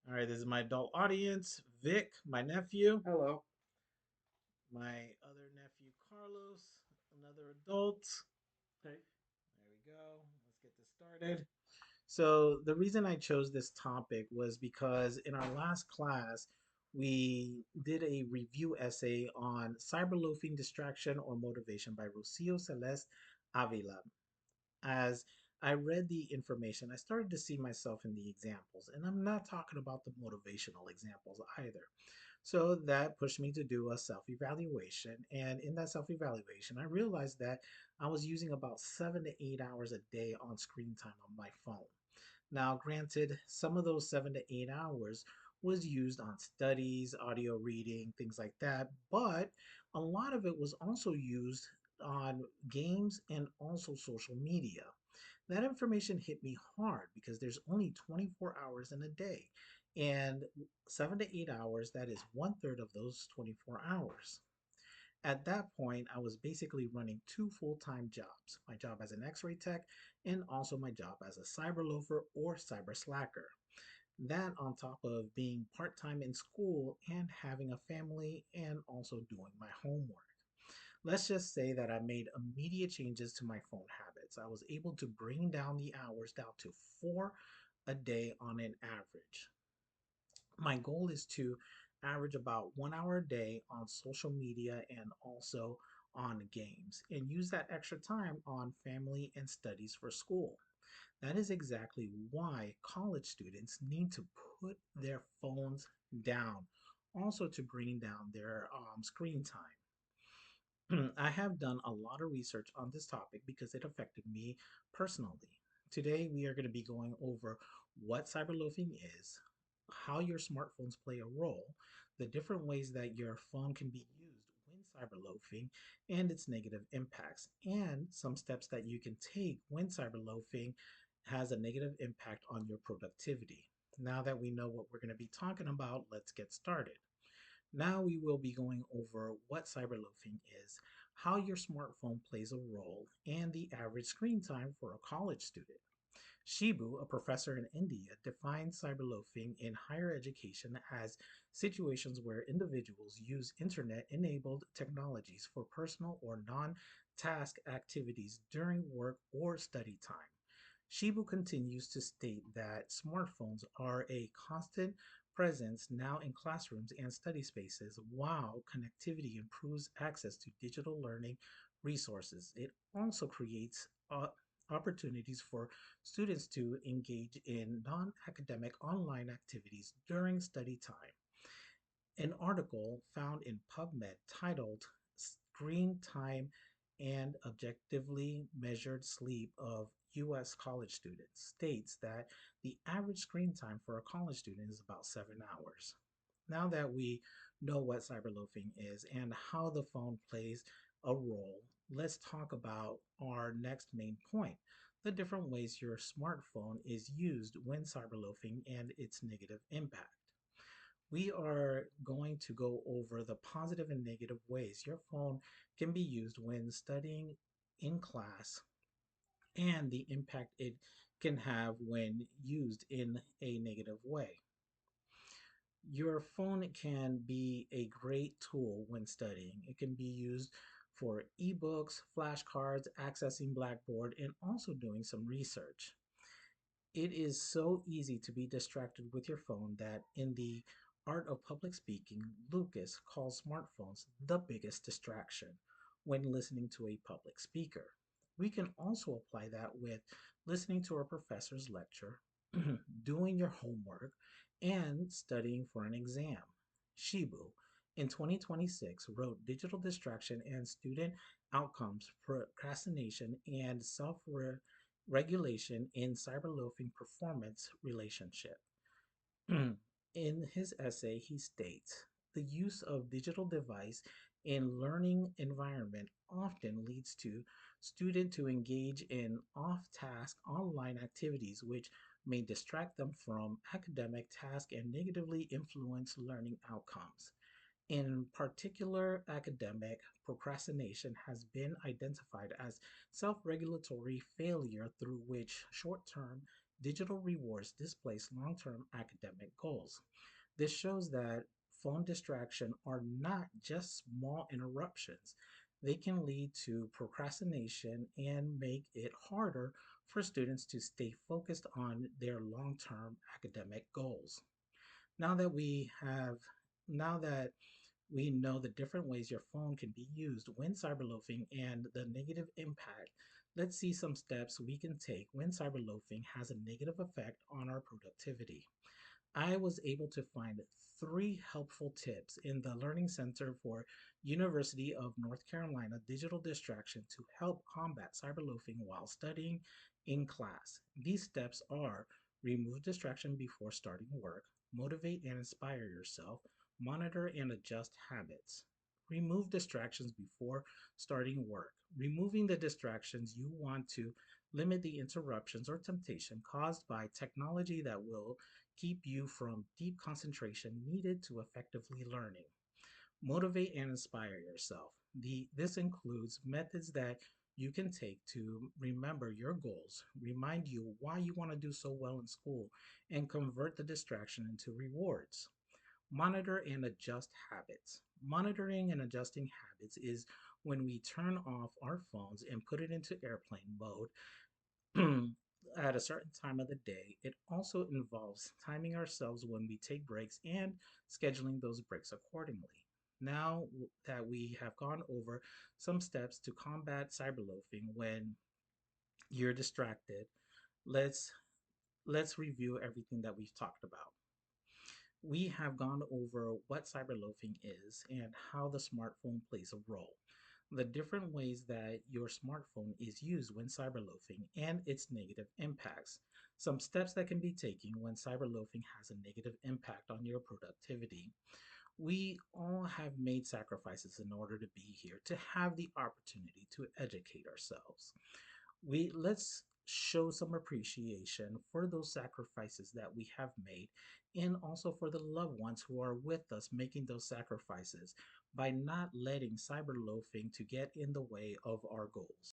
All right, this is my adult audience. Vic, my nephew, Hello. my other nephew, Carlos, another adult. Hey. There we go. Let's get this started. So, the reason I chose this topic was because in our last class, we did a review essay on cyberloafing distraction or motivation by Rocio Celeste Avila. As I read the information, I started to see myself in the examples, and I'm not talking about the motivational examples either. So that pushed me to do a self evaluation. And in that self evaluation, I realized that I was using about 7 to 8 hours a day on screen time on my phone. Now, granted, some of those 7 to 8 hours was used on studies, audio reading, things like that, but a lot of it was also used on games and also social media. That information hit me hard because there's only 24 hours in a day. And 7 to 8 hours, that is one third of those 24 hours. At that point, I was basically running two full time jobs, my job as an x ray tech and also my job as a cyber loafer or cyber slacker. That on top of being part time in school and having a family and also doing my homework. Let's just say that I made immediate changes to my phone habits. I was able to bring down the hours down to four a day on an average. My goal is to average about 1 hour a day on social media and also on games and use that extra time on family and studies for school. That is exactly why college students need to put their phones down, also to bring down their screen time. I have done a lot of research on this topic because it affected me personally. Today, we are going to be going over what cyberloafing is, how your smartphones play a role, the different ways that your phone can be used when cyberloafing, and its negative impacts, and some steps that you can take when cyberloafing has a negative impact on your productivity. Now that we know what we're going to be talking about, let's get started. Now we will be going over what cyberloafing is, how your smartphone plays a role, and the average screen time for a college student. Shibu, a professor in India, defines cyberloafing in higher education as situations where individuals use internet enabled technologies for personal or non task activities during work or study time. Shibu continues to state that smartphones are a constant presence now in classrooms and study spaces, while connectivity improves access to digital learning resources. It also creates opportunities for students to engage in non academic online activities during study time. An article found in PubMed titled Screen Time and Objectively Measured Sleep of U.S. College Students states that the average screen time for a college student is about 7 hours. Now that we know what cyberloafing is and how the phone plays a role, let's talk about our next main point, the different ways your smartphone is used when cyberloafing and its negative impact. We are going to go over the positive and negative ways your phone can be used when studying in class and the impact it can have when used in a negative way. Your phone can be a great tool when studying. It can be used for ebooks, flashcards, accessing Blackboard, and also doing some research. It is so easy to be distracted with your phone that in the art of public speaking, Lucas calls smartphones the biggest distraction when listening to a public speaker. We can also apply that with listening to a professor's lecture, doing your homework, and studying for an exam. Shibu, in 2026, wrote Digital Distraction and Student Outcomes, Procrastination, and Self Regulation in Cyberloafing Performance Relationship. In his essay, he states the use of digital device in learning environment often leads to student to engage in off-task online activities which may distract them from academic tasks and negatively influence learning outcomes. In particular, academic procrastination has been identified as self regulatory failure through which short term digital rewards displace long term academic goals. This shows that phone distraction are not just small interruptions. They can lead to procrastination and make it harder for students to stay focused on their long term academic goals. Now that we have now that we know the different ways your phone can be used when cyberloafing and the negative impact, let's see some steps we can take when cyberloafing has a negative effect on our productivity. I was able to find three helpful tips in the Learning Center for University of North Carolina Digital Distraction to help combat cyberloafing while studying in class. These steps are: remove distraction before starting work, motivate and inspire yourself, monitor and adjust habits. Remove distractions before starting work. Removing the distractions you want to limit the interruptions or temptation caused by technology that will keep you from deep concentration needed to effectively learning. Motivate and inspire yourself. This includes methods that you can take to remember your goals, remind you why you want to do so well in school, and convert the distraction into rewards. Monitor and adjust habits. Monitoring and adjusting habits is when we turn off our phones and put it into airplane mode at a certain time of the day. It also involves timing ourselves when we take breaks and scheduling those breaks accordingly. Now that we have gone over some steps to combat cyberloafing when you're distracted, let's let's review everything that we've talked about. We have gone over what cyberloafing is and how the smartphone plays a role, the different ways that your smartphone is used when cyberloafing, and its negative impacts. Some steps that can be taken when cyberloafing has a negative impact on your productivity. We all have made sacrifices in order to be here, to have the opportunity to educate ourselves. Let's show some appreciation for those sacrifices that we have made, and also for the loved ones who are with us making those sacrifices by not letting cyberloafing to get in the way of our goals.